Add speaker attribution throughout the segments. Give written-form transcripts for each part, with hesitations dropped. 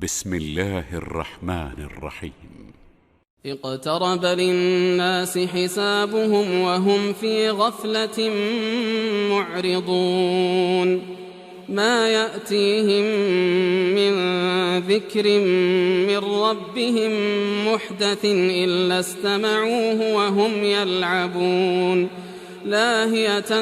Speaker 1: بسم الله الرحمن الرحيم.
Speaker 2: اقترب للناس حسابهم وهم في غفلة معرضون ما يأتيهم من ذكر من ربهم محدث إلا استمعوه وهم يلعبون لاهية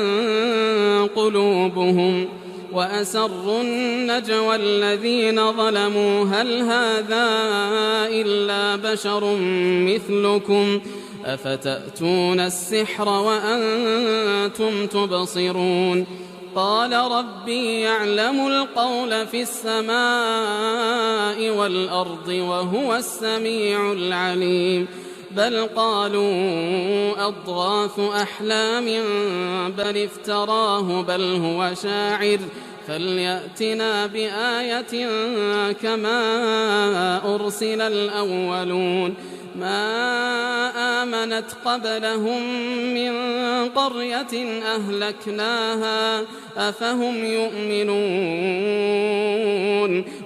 Speaker 2: قلوبهم وأسروا النجوى الذين ظلموا هل هذا إلا بشر مثلكم أفتأتون السحر وأنتم تبصرون قال ربي يعلم القول في السماء والأرض وهو السميع العليم بل قالوا أضغاث أحلام بل افتراه بل هو شاعر فليأتنا بآية كما أرسل الأولون ما آمنت قبلهم من قرية أهلكناها أفهم يؤمنون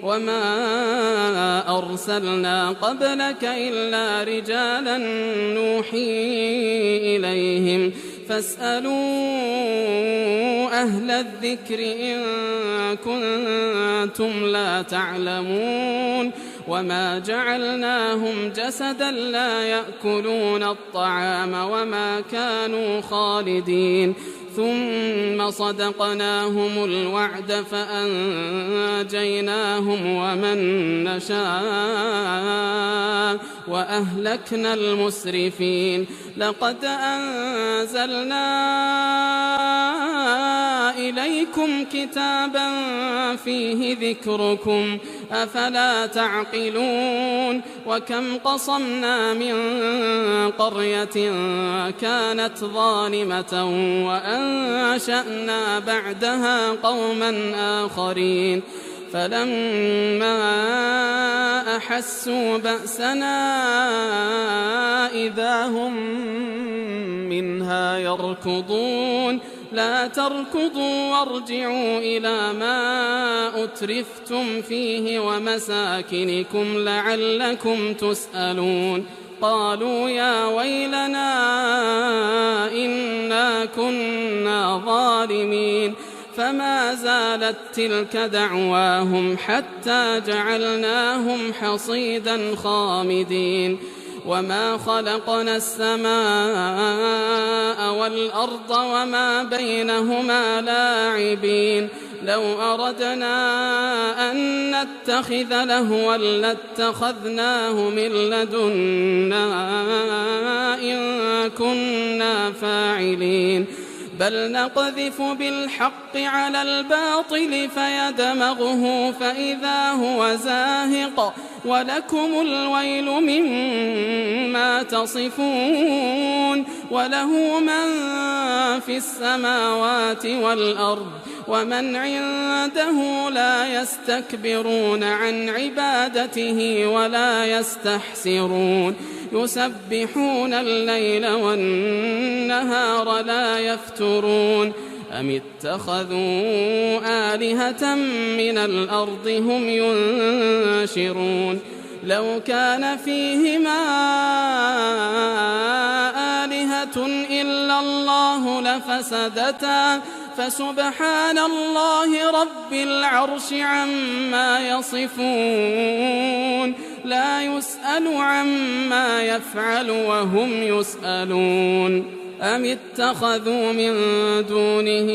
Speaker 2: وما أرسلنا قبلك إلا رجالا نوحي إليهم فاسألوا أهل الذكر إن كنتم لا تعلمون وما جعلناهم جسدا لا يأكلون الطعام وما كانوا خالدين ثم صدقناهم الوعد فأنجيناهم ومن نشاء وأهلكنا المسرفين لقد أنزلنا إليكم كتابا فيه ذكركم أفلا تعقلون وكم قصمنا من قرية كانت ظالمة وأنشأنا بعدها قوما آخرين فلما أحسوا بأسنا إذا هم منها يركضون لا تركضوا وارجعوا إلى ما أترفتم فيه ومساكنكم لعلكم تسألون قالوا يا ويلنا إنا كنا ظالمين فما زالت تلك دعواهم حتى جعلناهم حصيدا خامدين وما خلقنا السماء والأرض وما بينهما لاعبين لو أردنا أن نتخذ لهوا لاتخذناه من لدنا إن كنا فاعلين بل نقذف بالحق على الباطل فيدمغه فإذا هو زاهق ولكم الويل مما تصفون وله من في السماوات والأرض ومن عنده لا يستكبرون عن عبادته ولا يستحسرون يسبحون الليل والنهار لا يفترون أم اتخذوا آلهة من الأرض هم ينشرون لو كان فيهما آلهة إلا الله لفسدتا فسبحان الله رب العرش عما يصفون لا يسأل عما يفعل وهم يسألون أم اتخذوا من دونه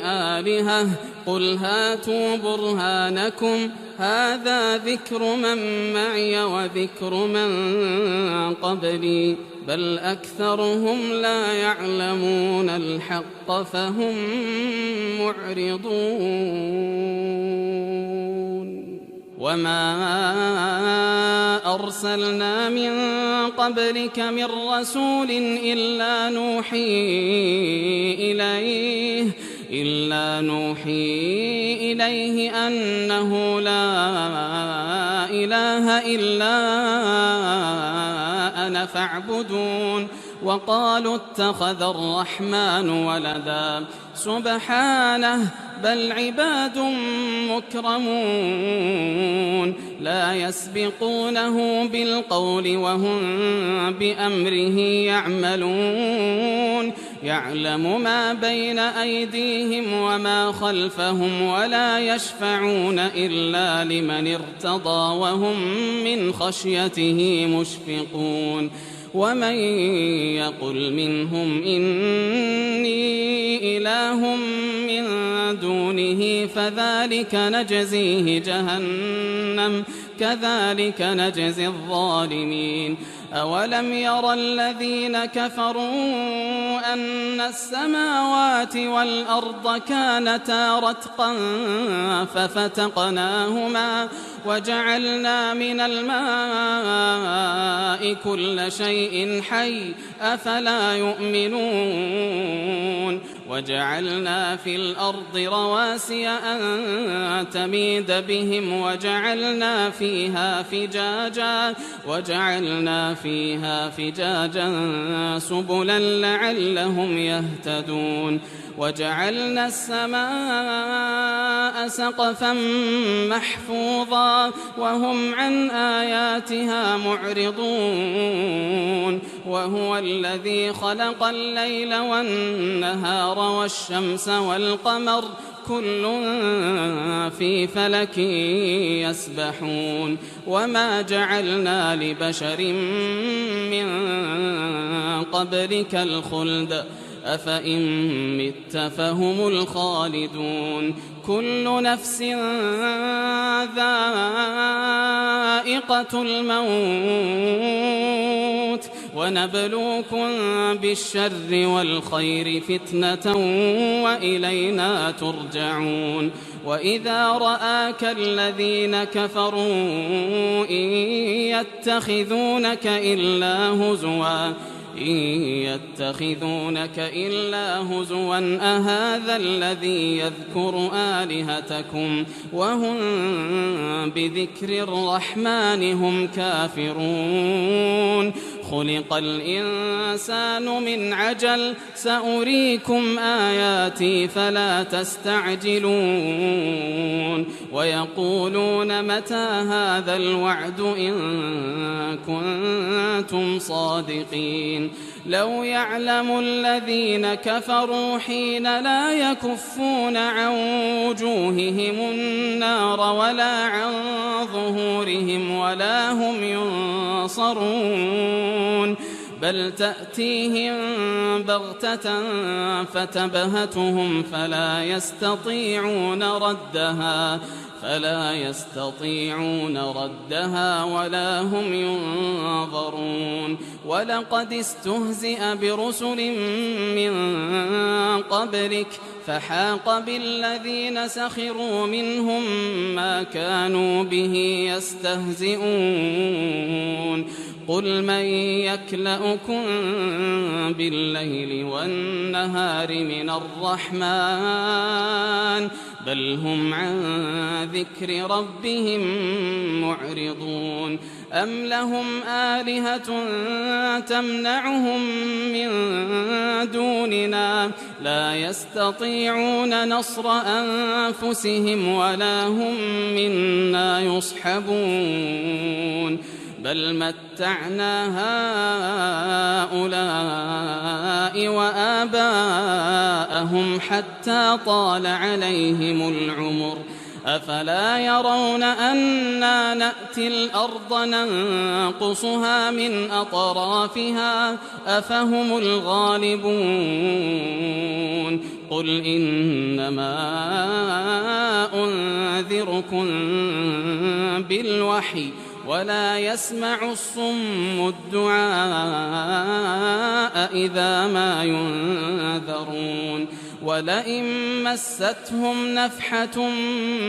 Speaker 2: آلهة قل هاتوا برهانكم هذا ذكر من معي وذكر من قبلي بل أكثرهم لا يعلمون الحق فهم معرضون وما أرسلنا من قبلك من رسول إلا نوحي إليه أنه لا إله إلا أنا فاعبدون وقالوا اتخذ الرحمن ولدا سبحانه بل عباد مكرمون لا يسبقونه بالقول وهم بأمره يعملون يعلم ما بين أيديهم وما خلفهم ولا يشفعون إلا لمن ارتضى وهم من خشيته مشفقون ومن يقل منهم إني إله من دونه فذلك نجزيه جهنم كذلك نجزي الظالمين أولم ير الذين كفروا أن السماوات والأرض كانتا رتقا ففتقناهما وجعلنا من الماء كل شيء حي أفلا يؤمنون وجعلنا في الأرض رواسي أن تميد بهم وجعلنا فيها فجاجا سبلا لعلهم يهتدون وجعلنا السماء سقفا محفوظا وهم عن آياتها معرضون وهو الذي خلق الليل والنهار والشمس والقمر كل في فلك يسبحون وما جعلنا لبشر من قبلك الخلد أفإن مت فهم الخالدون كل نفس ذائقة الموت ونبلوكم بالشر والخير فتنة وإلينا ترجعون وإذا رآك الذين كفروا إن يتخذونك إلا هزوا أهذا الذي يذكر آلهتكم وهم بذكر الرحمن هم كافرون خلق الإنسان من عجل سأريكم آياتي فلا تستعجلون ويقولون متى هذا الوعد إن كنتم صادقين لو يعلم الذين كفروا حين لا يكفون عن وجوههم النار ولا عن ظهورهم ولا هم ينصرون بل تأتيهم بغتة فتبهتهم فلا يستطيعون ردها ولا هم ينظرون ولقد استهزئ برسل من قبلك فحاق بالذين سخروا منهم ما كانوا به يستهزئون قل من يكلؤكم بالليل والنهار من الرحمن بل هم عن ذكر ربهم معرضون أم لهم آلهة تمنعهم من دوننا لا يستطيعون نصر أنفسهم ولا هم منا يصحبون بل متعنا هؤلاء وآباءهم حتى طال عليهم العمر أفلا يرون أنا نأتي الأرض ننقصها من أطرافها أفهم الغالبون قل إنما أنذركم بالوحي ولا يسمع الصم الدعاء إذا ما ينذرون ولئن مستهم نفحة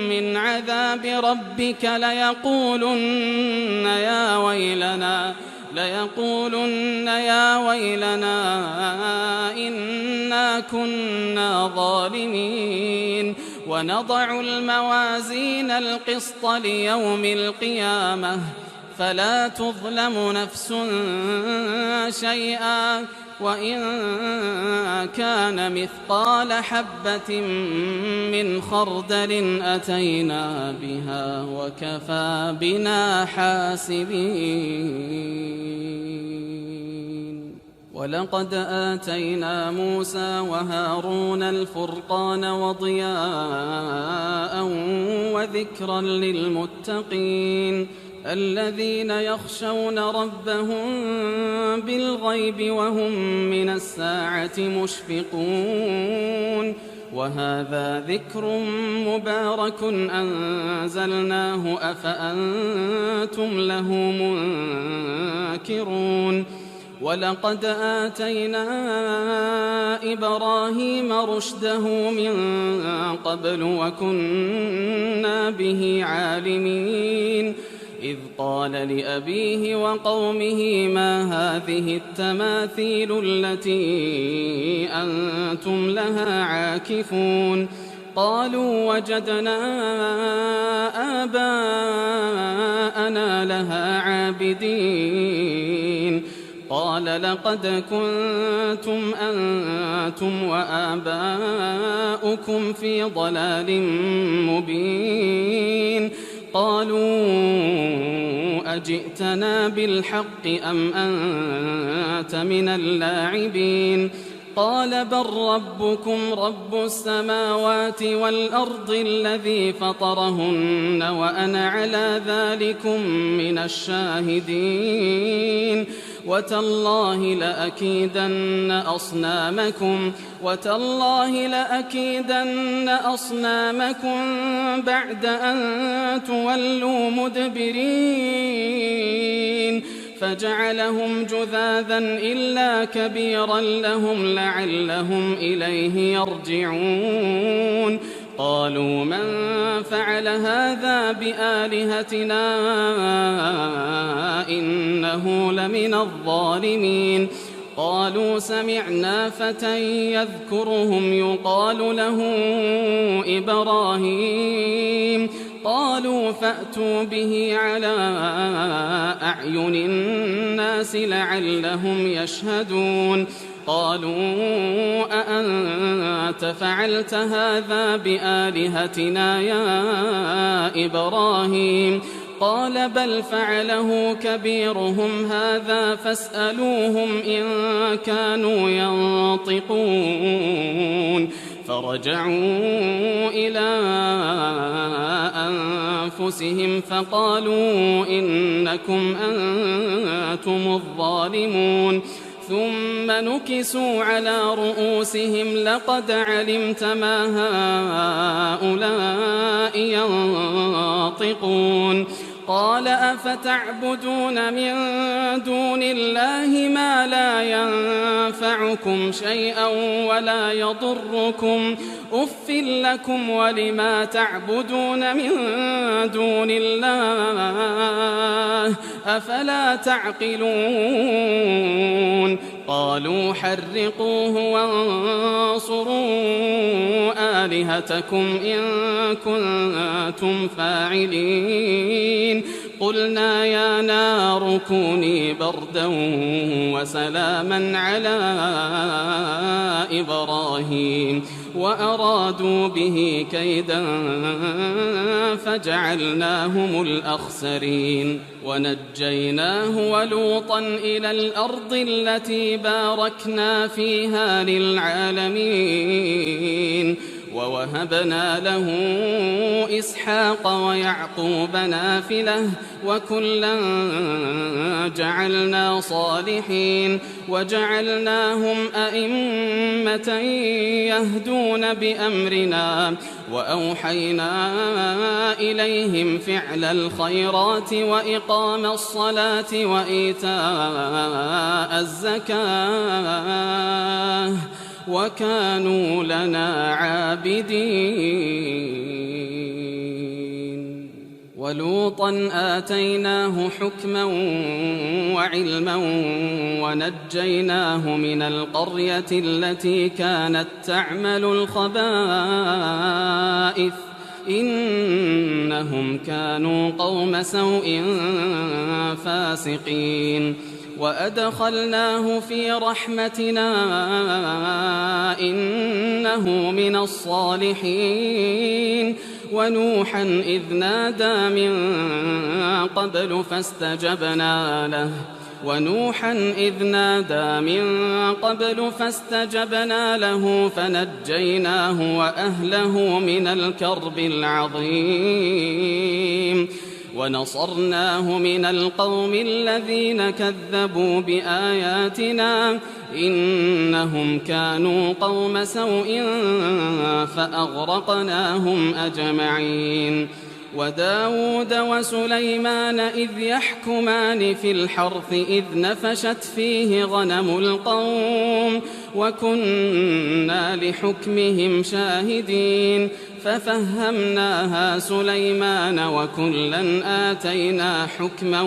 Speaker 2: من عذاب ربك ليقولن يا ويلنا إنا كنا ظالمين ونضع الموازين القسط ليوم القيامة فلا تظلم نفس شيئا وإن كان مثقال حبة من خردل أتينا بها وكفى بنا حاسبين. ولقد آتينا موسى وهارون الفرقان وضياء وذكرا للمتقين الذين يخشون ربهم بالغيب وهم من الساعة مشفقون. وهذا ذكر مبارك أنزلناه أفأنتم له منكرون. ولقد آتينا إبراهيم رشده من قبل وكنا به عالمين. إذ قال لأبيه وقومه ما هذه التماثيل التي أنتم لها عاكفون؟ قالوا وجدنا آباءنا لها عابدين. قال لقد كنتم أنتم وآباؤكم في ضلال مبين. قالوا أجئتنا بالحق أم أنت من اللاعبين؟ قال بل ربكم رب السماوات والأرض الذي فطرهن وأنا على ذلكم من الشاهدين. وتالله لأكيدن أصنامكم بعد أن تولوا مدبرين. فجعلهم جذاذا إلا كبيرا لهم لعلهم إليه يرجعون. قالوا من فعل هذا بآلهتنا إنه لمن الظالمين. قالوا سمعنا فتى يذكرهم يقال له إبراهيم. قالوا فأتوا به على أعين الناس لعلهم يشهدون. قالوا أأنت فعلت هذا بآلهتنا يا إبراهيم؟ قال بل فعله كبيرهم هذا فاسألوهم إن كانوا ينطقون. فرجعوا إلى أنفسهم فقالوا إنكم أنتم الظالمون. ثم نكسوا على رؤوسهم لقد علمت ما هؤلاء ينطقون. قال أفتعبدون من دون الله ما لا ينفعكم شيئا ولا يضركم؟ أف لكم ولما تعبدون من دون الله أفلا تعقلون؟ قالوا حرقوه وانصروا آلهتكم إن كنتم فاعلين. قلنا يا نار كوني بردا وسلاما على إبراهيم وأرادوا به كيدا فجعلناهم الأخسرين. ونجيناه ولوطا إلى الأرض التي باركنا فيها للعالمين. ووهبنا له إسحاق ويعقوب نافلة وكلا جعلنا صالحين. وجعلناهم أئمة يهدون بأمرنا وأوحينا إليهم فعل الخيرات وإقام الصلاة وإيتاء الزكاة وكانوا لنا عابدين. ولوطا آتيناه حكما وعلما ونجيناه من القرية التي كانت تعمل الخبائث إنهم كانوا قوم سوء فاسقين. وأدخلناه في رحمتنا إنه من الصالحين ونوحا إذ نادى من قبل فاستجبنا له فنجيناه وأهله من الكرب العظيم ونصرناه من القوم الذين كذبوا بآياتنا إنهم كانوا قوم سوء فأغرقناهم أجمعين. وداود وسليمان إذ يحكمان في الحرث إذ نفشت فيه غنم القوم وكنا لحكمهم شاهدين ففهمناها سليمان وكلا آتينا حكما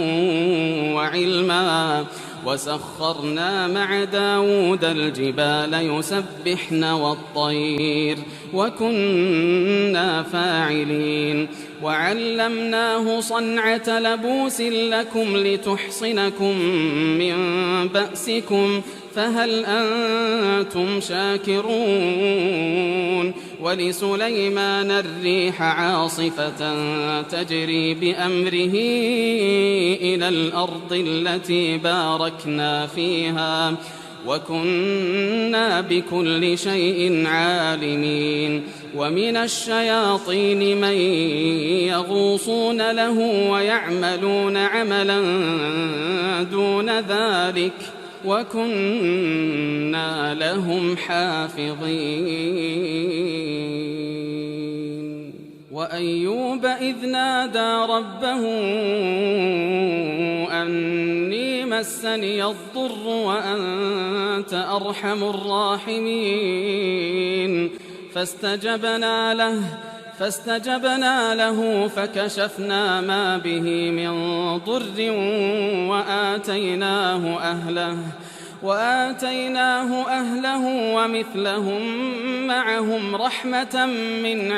Speaker 2: وعلما وسخرنا مع داود الجبال يسبحن والطير وكنا فاعلين وعلمناه صنعة لبوس لكم لتحصنكم من بأسكم فهل أنتم شاكرون. ولسليمان الريح عاصفة تجري بأمره إلى الأرض التي باركنا فيها وكنا بكل شيء عالمين. ومن الشياطين من يغوصون له ويعملون عملا دون ذلك وكنا لهم حافظين. وأيوب إذ نادى ربه أني مسني الضر وأنت أرحم الراحمين فاستجبنا له فكشفنا ما به من ضر وآتيناه أهله ومثلهم معهم رحمة من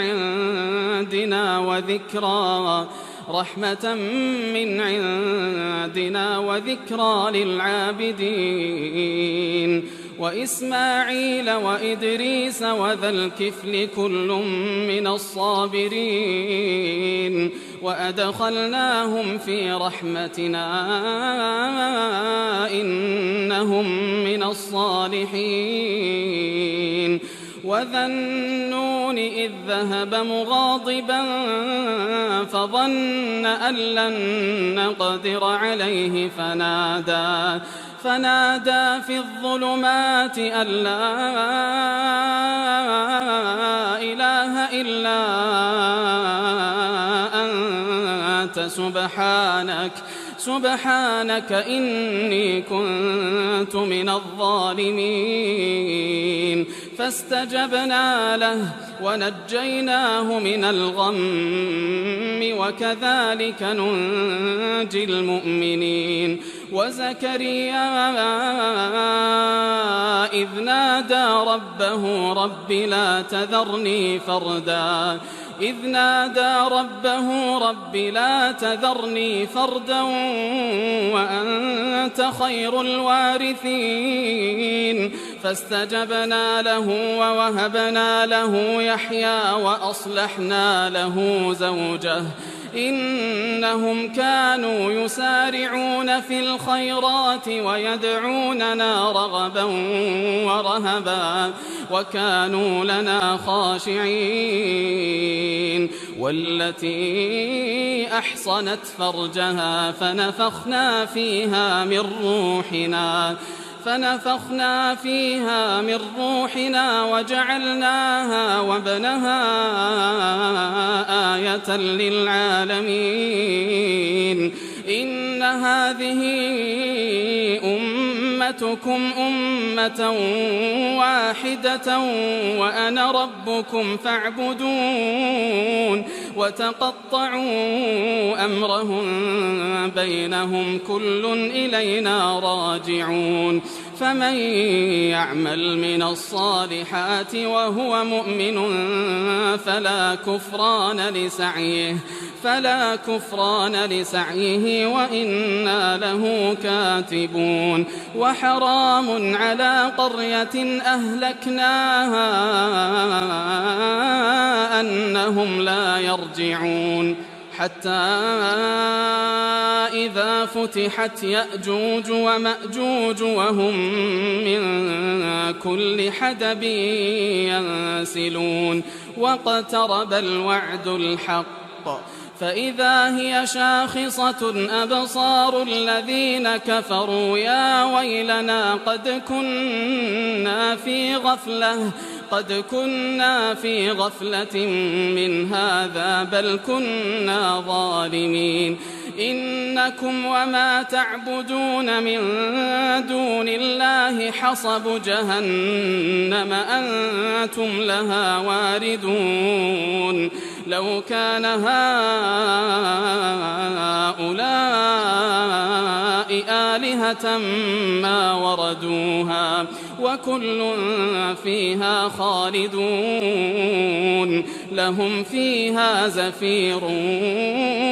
Speaker 2: عندنا وذكرى للعابدين. وإسماعيل وإدريس وذا الكفل كل من الصابرين وأدخلناهم في رحمتنا إنهم من الصالحين. وذا النون إذ ذهب مغاضبا فظن أن لن نقدر عليه فنادى في الظلمات أن لا إله إلا أنت سبحانك إني كنت من الظالمين. فاستجبنا له ونجيناه من الغم وكذلك ننجي المؤمنين. وزكريا إذ نادى ربه رب لا تذرني فردا وأنت خير الوارثين. فاستجبنا له ووهبنا له يحيى وأصلحنا له زوجه إنهم كانوا يسارعون في الخيرات ويدعوننا رغبا ورهبا وكانوا لنا خاشعين. والتي أحصنت فرجها فنفخنا فيها من روحنا وجعلناها وابنها آية للعالمين. إن هذه أمتكم أمة واحدة وأنا ربكم فاعبدون. وتقطعوا أمرهم بينهم كل إلينا راجعون. فمن يعمل من الصالحات وهو مؤمن فلا كفران لسعيه وإنا له كاتبون وحرام على قرية أهلكناها أنهم لا يرجعون حتى إذا فتحت يأجوج ومأجوج وهم من كل حدب ينسلون واقترب الوعد الحق فإذا هي شاخصة أبصار الذين كفروا يا ويلنا قد كنا في غفلة من هذا بل كنا ظالمين إنكم وما تعبدون من دون الله حصب جهنم أنتم لها واردون لو كان هؤلاء آلهة ما وردوها وكل فيها خالدون لهم فيها زفير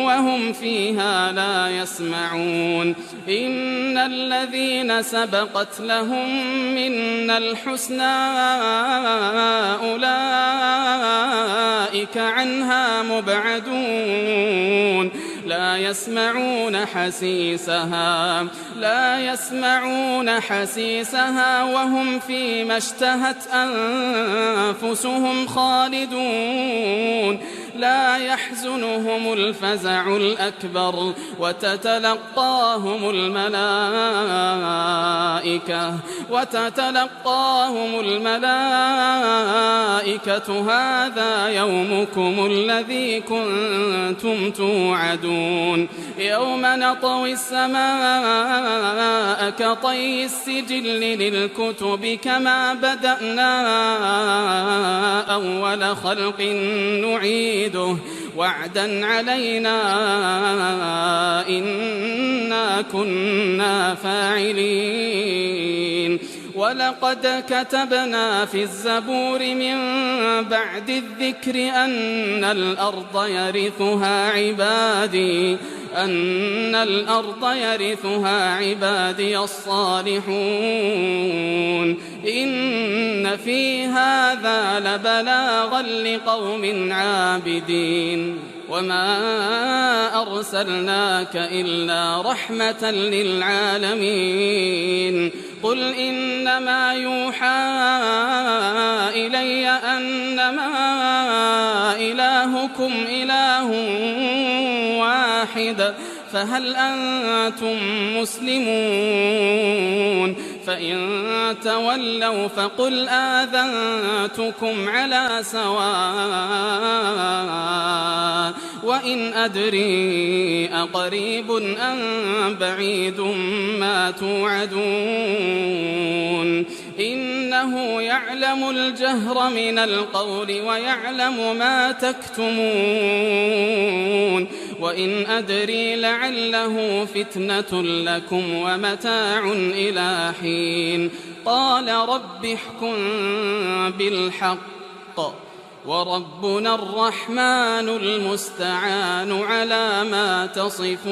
Speaker 2: وهم فيها لا يسمعون إن الذين سبقت لهم منا الحسنى أولئك عنها مبعدون لا يسمعون حسيسها وهم فيما اشتهت أنفسهم خالدون لا يحزنهم الفزع الأكبر وتتلقاهم الملائكة هذا يومكم الذي كنتم توعدون يوم نطوي السماء كطي السجل للكتب كما بدأنا أول خلق نعيده وعدا علينا إنا كنا فاعلين ولقد كتبنا في الزبور من بعد الذكر أن الأرض يرثها عبادي الصالحون إن في هذا لبلاغا لقوم عابدين وما أرسلناك إلا رحمة للعالمين قل إنما يوحى إلي أنما إلهكم إله واحد فهل أنتم مسلمون فإن تولوا فقل آذنتكم على سواء وإن أدري أقريب أم بعيد ما توعدون إنه يعلم الجهر من القول ويعلم ما تكتمون وإن أدري لعله فتنة لكم ومتاع إلى حين قال رب احكم بالحق وربنا الرحمن المستعان على ما تصفون.